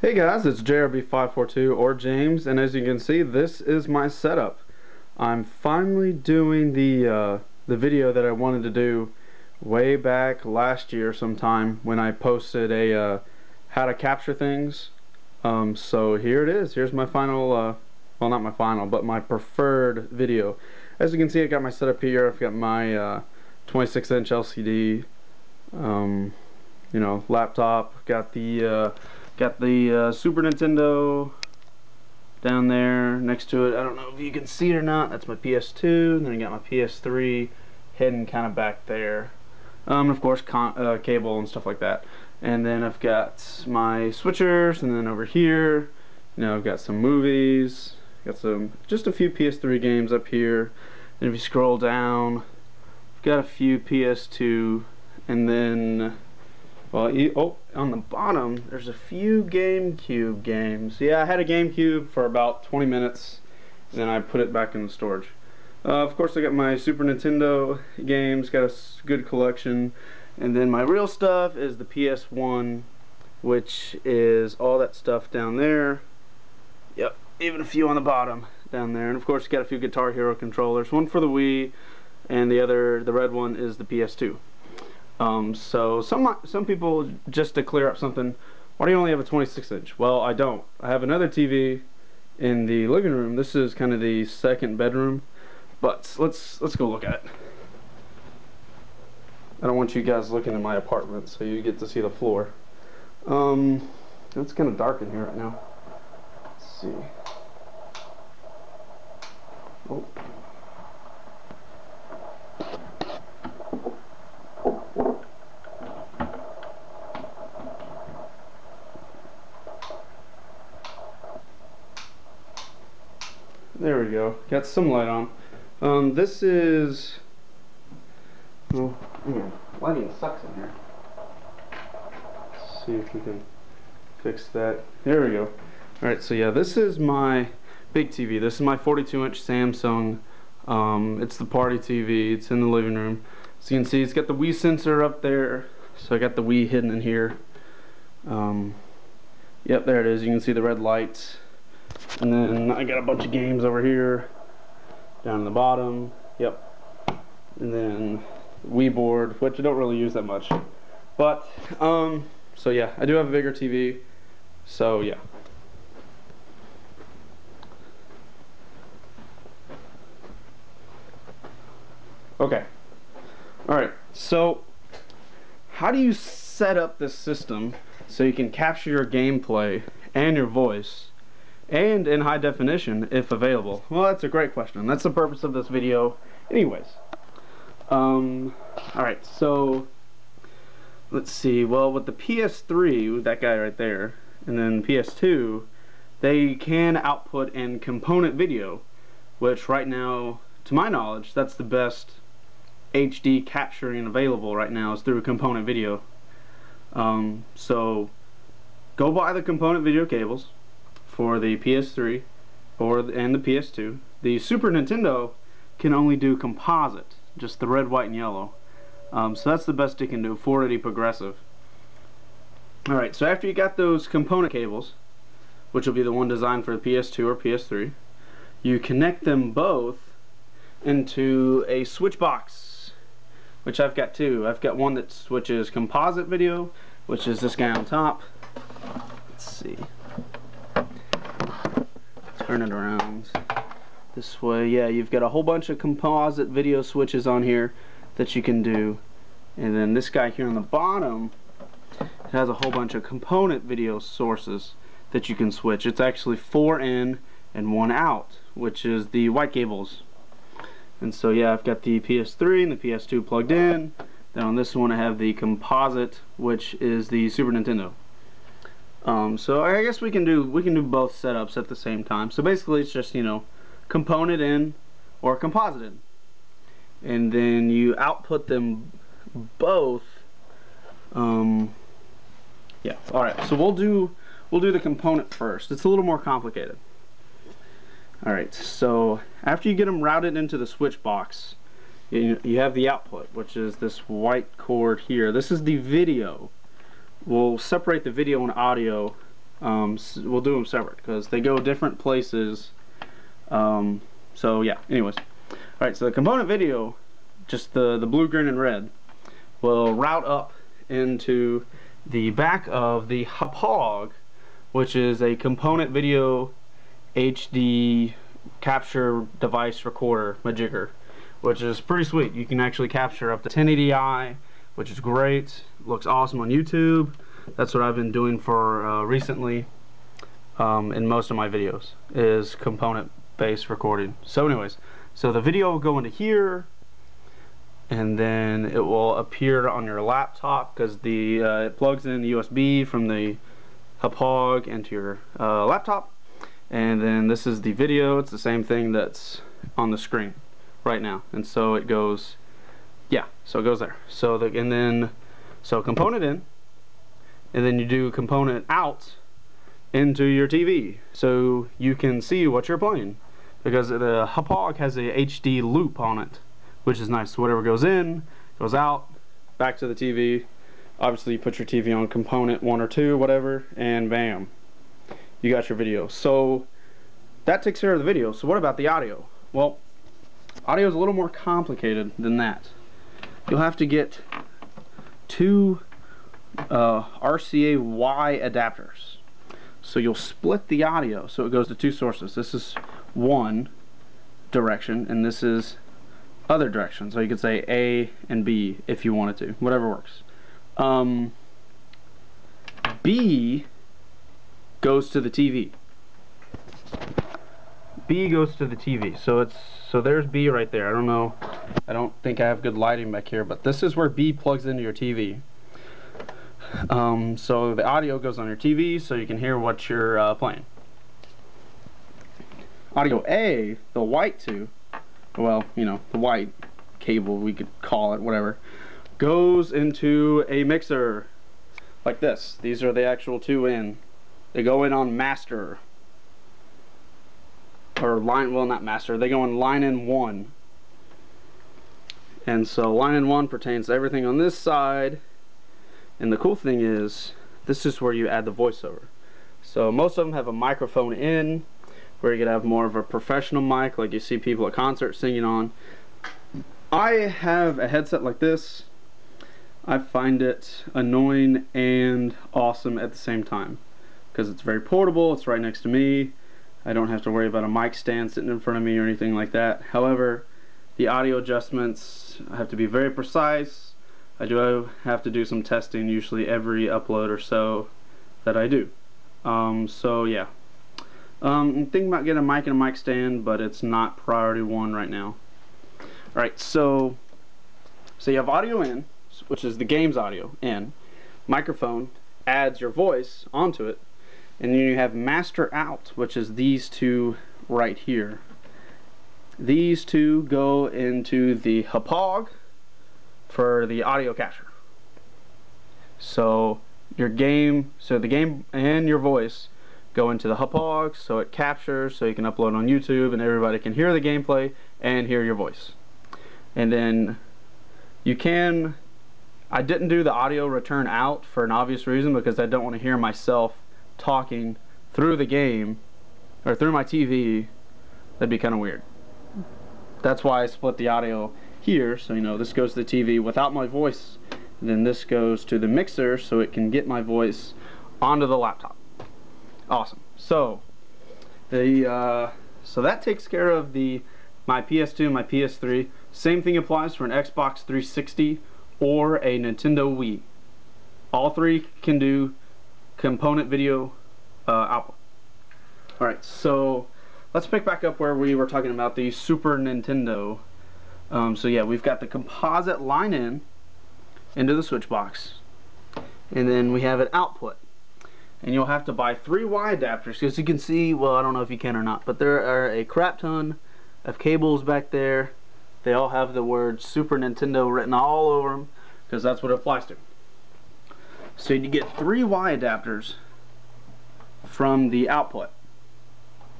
Hey guys, it's JRB542 or James, and as you can see, this is my setup. I'm finally doing the video that I wanted to do way back last year sometime when I posted a how to capture things. So here it is. Here's my final, well, not my final, but my preferred video. As you can see, I got my setup here. I've got my 26-inch LCD, you know, laptop. Got the Super Nintendo down there next to it. I don't know if you can see it or not. That's my PS2, and then I got my PS3 hidden kind of back there. Of course, cable and stuff like that. And then I've got my switchers, and then over here, you know, I've got some movies. Got just a few PS3 games up here. And if you scroll down, I've got a few PS2, and then, well, on the bottom, there's a few GameCube games. Yeah, I had a GameCube for about 20 minutes, and then I put it back in the storage. Of course, I got my Super Nintendo games, got a good collection. And then my real stuff is the PS1, which is all that stuff down there. Yep, even a few on the bottom down there. And of course, got a few Guitar Hero controllers. One for the Wii, and the red one is the PS2. So some people, just to clear up something, why do you only have a 26-inch? Well, I don't. I have another TV in the living room. This is kind of the second bedroom, but let's go look at it. I don't want you guys looking in my apartment, so you get to see the floor. It's kind of dark in here right now. Let's see. Oh. There we go. Got some light on. This is... Oh, man, lighting sucks in here. Let's see if we can fix that. There we go. Alright, so yeah, this is my big TV. This is my 42-inch Samsung. It's the party TV. It's in the living room. So you can see it's got the Wii sensor up there. So I got the Wii hidden in here. Yep, there it is. You can see the red lights. And then I got a bunch of games over here, down in the bottom. Yep. And then Wii board, which I don't really use that much. But, so yeah, I do have a bigger TV. So yeah. Okay. Alright, so how do you set up this system so you can capture your gameplay and your voice and in high definition if available? Well, that's a great question. That's the purpose of this video anyways. Alright, so let's see. Well, with the PS3, with that guy right there, and then PS2, they can output in component video, which right now, to my knowledge, that's the best HD capturing available right now is through component video. So go buy the component video cables for the PS3 and the PS2. The Super Nintendo can only do composite, just the red, white, and yellow. So that's the best it can do, 480 progressive. Alright, so after you got those component cables, which will be the one designed for the PS2 or PS3, you connect them both into a switch box, which I've got two. I've got one that switches composite video, which is this guy on top. Let's see. Turn it around this way. Yeah, you've got a whole bunch of composite video switches on here that you can do. And then this guy here on the bottom has a whole bunch of component video sources that you can switch. It's actually 4 in and 1 out, which is the white cables. And so yeah, I've got the PS3 and the PS2 plugged in. Then on this one I have the composite, which is the Super Nintendo. So I guess we can do both setups at the same time. So basically it's just, you know, component in or composite in. And then you output them both. Yeah, alright, so we'll do the component first. It's a little more complicated. Alright, so after you get them routed into the switch box, you have the output, which is this white cord here. This is the video. We'll separate the video and audio we'll do them separate because they go different places. So yeah, anyways. Alright, so the component video, just the blue, green, and red, will route up into the back of the HDPVR, which is a component video HD capture device recorder majigger, which is pretty sweet. You can actually capture up to 1080i, which is great. Looks awesome on YouTube. That's what I've been doing for recently in most of my videos, is component based recording. So anyways, so the video will go into here, and then it will appear on your laptop because it plugs in USB from the HDPVR into your laptop. And then this is the video. It's the same thing that's on the screen right now, and so it goes, yeah, so it goes there. So so component in, and then you do component out into your TV so you can see what you're playing, because the HDPVR has a HD loop on it, which is nice. So whatever goes in goes out, back to the TV. Obviously you put your TV on component 1 or 2, whatever, and bam, you got your video. So that takes care of the video. So what about the audio? Well, audio is a little more complicated than that. You'll have to get 2 RCA-Y adapters. So you'll split the audio so it goes to 2 sources. This is one direction and this is other direction. So you could say A and B if you wanted to, whatever works. B goes to the TV. B goes to the TV. So there's B right there. I don't know. I don't think I have good lighting back here, but this is where B plugs into your TV. So the audio goes on your TV so you can hear what you're playing. Audio A, the white tube, well, you know, the white cable, we could call it, whatever, goes into a mixer like this. These are the actual 2 in. They go in on master, or line, well, not master, they go in line in 1. And so line in 1 pertains to everything on this side. And the cool thing is, this is where you add the voiceover. So most of them have a microphone in, where you could have more of a professional mic, like you see people at concerts singing on. I have a headset like this. I find it annoying and awesome at the same time, because it's very portable, it's right next to me. I don't have to worry about a mic stand sitting in front of me or anything like that. However, the audio adjustments have to be very precise. I do have to do some testing usually every upload or so that I do. So yeah, I'm thinking about getting a mic and a mic stand, but it's not priority 1 right now. Alright, so you have audio in, which is the game's audio in. Microphone adds your voice onto it, and then you have master out, which is these 2 right here. These 2 go into the HDPVR for the audio capture. So the game and your voice go into the HDPVR, so it captures, so you can upload on YouTube and everybody can hear the gameplay and hear your voice. And then you can, I didn't do the audio return out for an obvious reason, because I don't want to hear myself talking through the game or through my TV. That'd be kind of weird. That's why I split the audio here, so you know, this goes to the TV without my voice, and then this goes to the mixer so it can get my voice onto the laptop. Awesome. So so that takes care of my PS2 and my PS3. Same thing applies for an Xbox 360 or a Nintendo Wii. All 3 can do component video output. Alright, so let's pick back up where we were talking about the Super Nintendo. So yeah, we've got the composite line in into the switch box, and then we have an output, and you'll have to buy 3 Y adapters, because you can see, well, I don't know if you can or not, but there are a crap ton of cables back there. They all have the word Super Nintendo written all over them, because that's what it applies to. So you get 3 Y adapters from the output,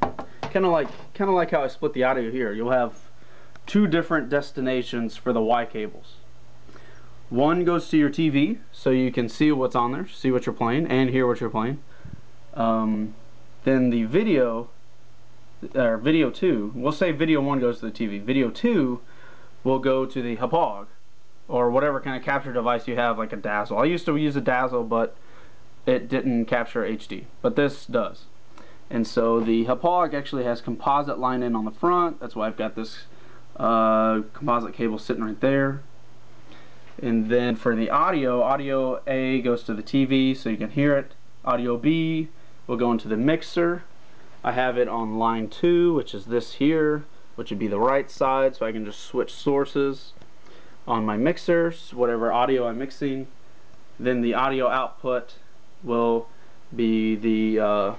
kind of like how I split the audio here. You'll have 2 different destinations for the Y cables. One goes to your TV, so you can see what's on there, see what you're playing, and hear what you're playing. then the video, or video 2, we'll say video 1 goes to the TV. Video 2 will go to the HDPVR, or whatever kind of capture device you have, like a Dazzle. I used to use a Dazzle, but it didn't capture HD, but this does. And so the HDPVR actually has composite line in on the front. That's why I've got this composite cable sitting right there. And then for the audio, audio A goes to the TV so you can hear it. Audio B will go into the mixer. I have it on line 2, which is this here, which would be the right side, so I can just switch sources on my mixers, whatever audio I'm mixing. Then the audio output will be the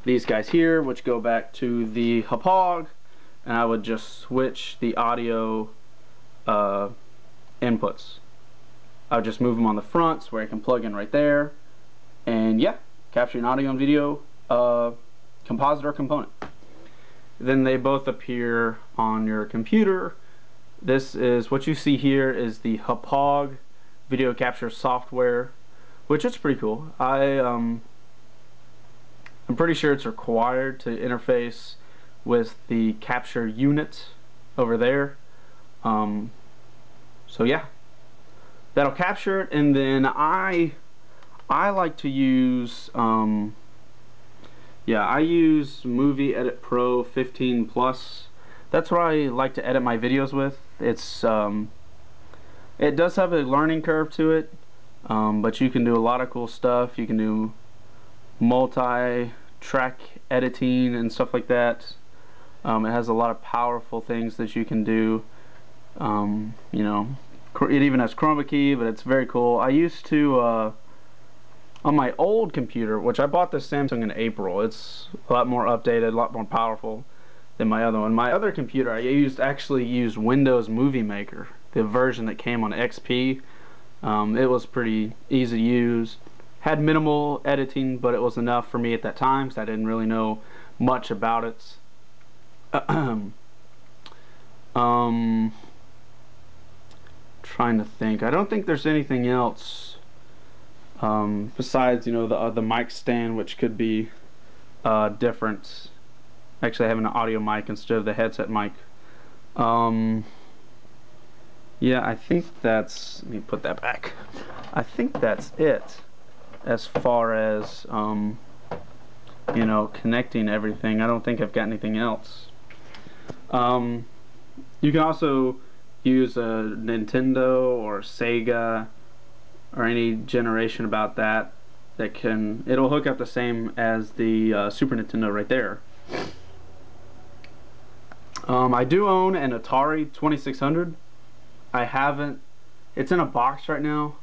these guys here, which go back to the HDPVR, and I would just switch the audio inputs. I would just move them on the front where I can plug in right there, and yeah, capturing audio and video, composite or component. Then they both appear on your computer. This is what you see here is the HDPVR video capture software, which is pretty cool. I'm pretty sure it's required to interface with the capture unit over there. So yeah, that'll capture it, and then I like to use I use Movie Edit Pro 15 Plus. That's what I like to edit my videos with. It's it does have a learning curve to it, but you can do a lot of cool stuff. You can do multi-track editing and stuff like that. It has a lot of powerful things that you can do. You know, it even has chroma key, but it's very cool. I used to on my old computer, which I bought this Samsung in April. It's a lot more updated, a lot more powerful than my other one. My other computer, I actually used Windows Movie Maker, the version that came on XP. It was pretty easy to use. Had minimal editing, but it was enough for me at that time because I didn't really know much about it. Trying to think. I don't think there's anything else besides, you know, the mic stand, which could be different. Actually, having an audio mic instead of the headset mic. Yeah, I think that's. Let me put that back. I think that's it as far as you know, connecting everything. I don't think I've got anything else. You can also use a Nintendo or Sega or any generation about that can, it'll hook up the same as the Super Nintendo right there. I do own an Atari 2600. I haven't, it's in a box right now.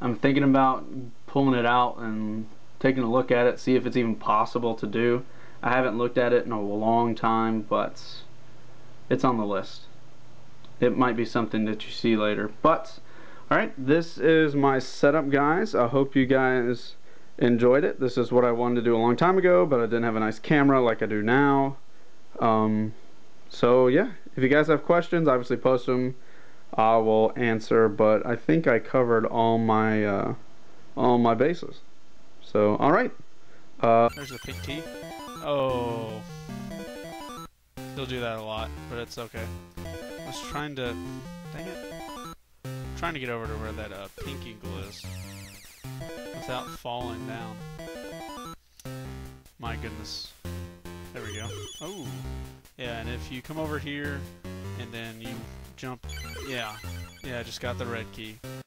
I'm thinking about pulling it out and taking a look at it, see if it's even possible to do. I haven't looked at it in a long time, but it's on the list. It might be something that you see later. But alright, this is my setup, guys. I hope you guys enjoyed it. This is what I wanted to do a long time ago, but I didn't have a nice camera like I do now. So yeah, if you guys have questions, obviously post them. I will answer, but I think I covered all my bases. So alright. There's the pink tea. Oh, he'll do that a lot, but it's okay. I was trying to, dang it, trying to get over to where that pink eagle is without falling down. My goodness. There we go. Oh, yeah, and if you come over here and then you jump, yeah, I just got the red key.